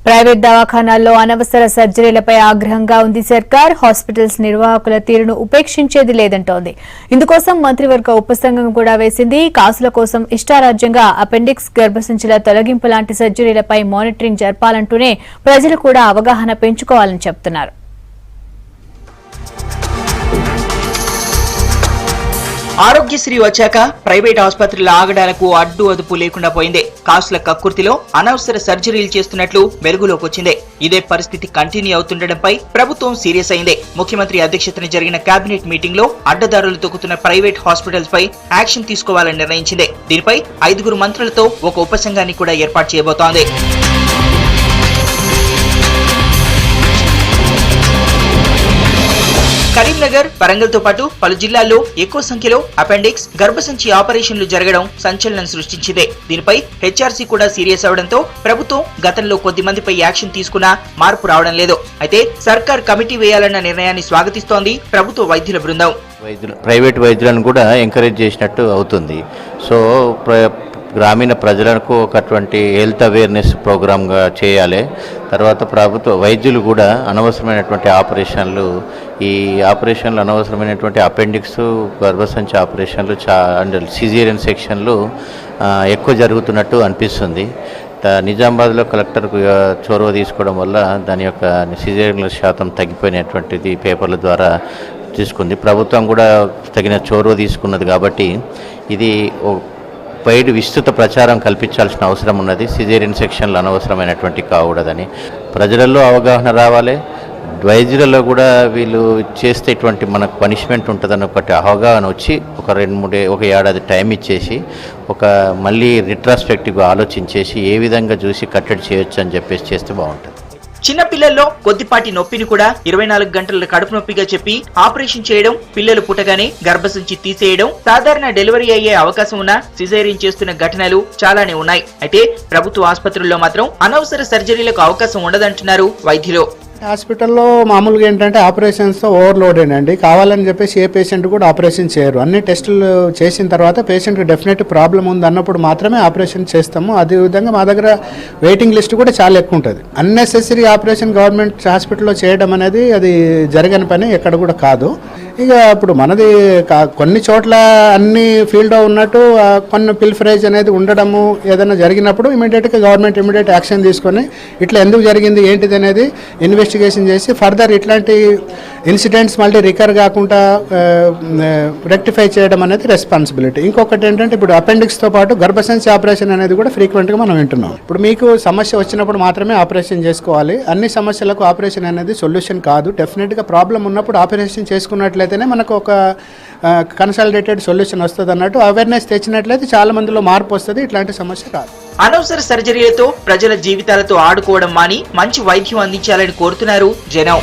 Private దవాఖానాల్లో అనవసర సర్జరీలపై ఆగ్రహంగా ఉంది సర్కార్. హాస్పిటల్స్ నిర్వాహకుల తీరును ఉపేక్షించేది లేదంటోంది. ఇందుకోసం మంత్రివర్గ ఉపసంఘం కూడా వేసింది. కాసుల కోసం ఇష్టారాజ్యంగా అపెండిక్స్, గర్భసంచుల తొలగింపు లాంటి సర్జరీలపై మానిటరింగ్ జరపాలంటూనే ప్రజలు కూడా అవగాహన పెంచుకోవాలని చెబుతున్నారు. ఆరోగ్యశ్రీ వచ్చాక ప్రైవేట్ ఆసుపత్రుల ఆగడాలకు అడ్డు అదుపు లేకుండా పోయింది. కాసుల కక్కుర్తిలో అనవసర సర్జరీలు చేస్తున్నట్లు వెలుగులోకి వచ్చింది. ఇదే పరిస్థితి కంటిన్యూ అవుతుండటంపై ప్రభుత్వం సీరియస్ అయింది. ముఖ్యమంత్రి అధ్యక్షతన జరిగిన కేబినెట్ మీటింగ్ లో అడ్డదారులు తొక్కుతున్న ప్రైవేట్ హాస్పిటల్స్ పై యాక్షన్ తీసుకోవాలని నిర్ణయించింది. దీనిపై 5 మంత్రులతో ఒక ఉపసంఘాన్ని కూడా ఏర్పాటు చేయబోతోంది. కరీంనగర్, వరంగల్ తో పాటు పలు జిల్లాల్లో ఎక్కువ సంఖ్యలో అపెండిక్స్, గర్భసంచి ఆపరేషన్లు జరగడం సంచలనం సృష్టించింది. దీనిపై హెచ్ఆర్సీ కూడా సీరియస్ అవడంతో ప్రభుత్వం గతంలో కొద్ది మందిపై యాక్షన్ తీసుకున్నా మార్పు రావడం లేదు. అయితే సర్కార్ కమిటీ వేయాలన్న నిర్ణయాన్ని స్వాగతిస్తోంది ప్రభుత్వ వైద్యుల బృందం. ప్రైవేట్ వైద్యులను కూడా ఎంకరేజ్ చేసినట్టు అవుతుంది. సో గ్రామీణ ప్రజలకు ఒకటువంటి హెల్త్ అవేర్నెస్ ప్రోగ్రామ్గా చేయాలి. తర్వాత ప్రభుత్వ వైద్యులు కూడా అనవసరమైనటువంటి ఆపరేషన్లు అనవసరమైనటువంటి అపెండిక్స్, గర్భసంచి ఆపరేషన్లు అండ్ సిజేరియన్ సెక్షన్లు ఎక్కువ జరుగుతున్నట్టు అనిపిస్తుంది. నిజామాబాద్లో కలెక్టర్కు చొరవ తీసుకోవడం వల్ల దాని యొక్క సిజేరియన్ల శాతం తగ్గిపోయినటువంటిది పేపర్ల ద్వారా తీసుకుంది. ప్రభుత్వం కూడా తగిన చొరవ తీసుకున్నది కాబట్టి ఇది వైడ్ విస్తృత ప్రచారం కల్పించాల్సిన అవసరం ఉన్నది. సిజేరియన్ సెక్షన్లు అనవసరమైనటువంటి కాకూడదని ప్రజలలో అవగాహన రావాలి. వైద్యులలో కూడా వీళ్ళు చేస్తే ఇటువంటి మనకు పనిష్మెంట్ ఉంటుందని ఒకటి అవగాహన వచ్చి ఒక ఏడాది టైం ఇచ్చేసి మళ్ళీ రిట్రాస్పెక్టివ్గా ఆలోచించేసి ఏ విధంగా చూసి కట్టడి చేయొచ్చు అని చెప్పేసి చేస్తే బాగుంటుంది. చిన్న పిల్లల్లో కొద్దిపాటి నొప్పిని కూడా 24 గంటల కడుపు నొప్పిగా చెప్పి ఆపరేషన్ చేయడం, పిల్లలు పుట్టగానే గర్భసంచి తీసేయడం, సాధారణ డెలివరీ అయ్యే అవకాశం ఉన్న సిజేరియన్ చేస్తున్న ఘటనలు చాలానే ఉన్నాయి. అయితే ప్రభుత్వ ఆసుపత్రుల్లో మాత్రం అనవసర సర్జరీలకు అవకాశం ఉండదంటున్నారు వైద్యులు. హాస్పిటల్లో మామూలుగా ఏంటంటే ఆపరేషన్స్తో ఓవర్లోడెడ్ అండి. కావాలని చెప్పేసి ఏ పేషెంట్ కూడా ఆపరేషన్ చేయరు. అన్ని టెస్టులు చేసిన తర్వాత పేషెంట్కి డెఫినెట్ ప్రాబ్లం ఉంది అన్నప్పుడు మాత్రమే ఆపరేషన్ చేస్తాము. అదేవిధంగా మా దగ్గర వెయిటింగ్ లిస్ట్ కూడా చాలా ఎక్కువ ఉంటుంది. అన్నెసెసరీ ఆపరేషన్ గవర్నమెంట్ హాస్పిటల్లో చేయడం అనేది అది జరగని పని ఎక్కడ కూడా కాదు. ఇక ఇప్పుడు మనది కొన్ని చోట్ల అన్ని ఫీల్డ్లో ఉన్నట్టు కొన్ని పిల్ఫరేజ్ అనేది ఉండడము ఏదైనా జరిగినప్పుడు ఇమీడియట్గా గవర్నమెంట్ ఇమీడియట్ యాక్షన్ తీసుకొని ఇట్లా ఎందుకు జరిగింది ఏంటిది అనేది ఇన్వెస్టిగేషన్ చేసి ఫర్దర్ ఇట్లాంటి ఇన్సిడెంట్స్ మళ్ళీ రికర్ కాకుండా రెక్టిఫై చేయడం అనేది రెస్పాన్సిబిలిటీ. ఇంకొకటి ఏంటంటే ఇప్పుడు అపెండిక్స్తో పాటు గర్భసంచి ఆపరేషన్ అనేది కూడా ఫ్రీక్వెంట్గా మనం వింటున్నాం. ఇప్పుడు మీకు సమస్య వచ్చినప్పుడు మాత్రమే ఆపరేషన్ చేసుకోవాలి. అన్ని సమస్యలకు ఆపరేషన్ అనేది సొల్యూషన్ కాదు. డెఫినెట్గా ప్రాబ్లం ఉన్నప్పుడు ఆపరేషన్ చేసుకున్నట్లయితేనే మనకు ఒక కన్సల్టేటెడ్ సొల్యూషన్ వస్తుంది అన్నట్టు అవేర్నెస్ తెచ్చినట్లయితే చాలా మందిలో మార్పు వస్తుంది. ఇట్లాంటి సమస్య కాదు. అనవసర సర్జరీలతో ప్రజల జీవితాలతో ఆడుకోవడం మాని మంచి వైద్యం అందించాలని కోరుతున్నారు జనం.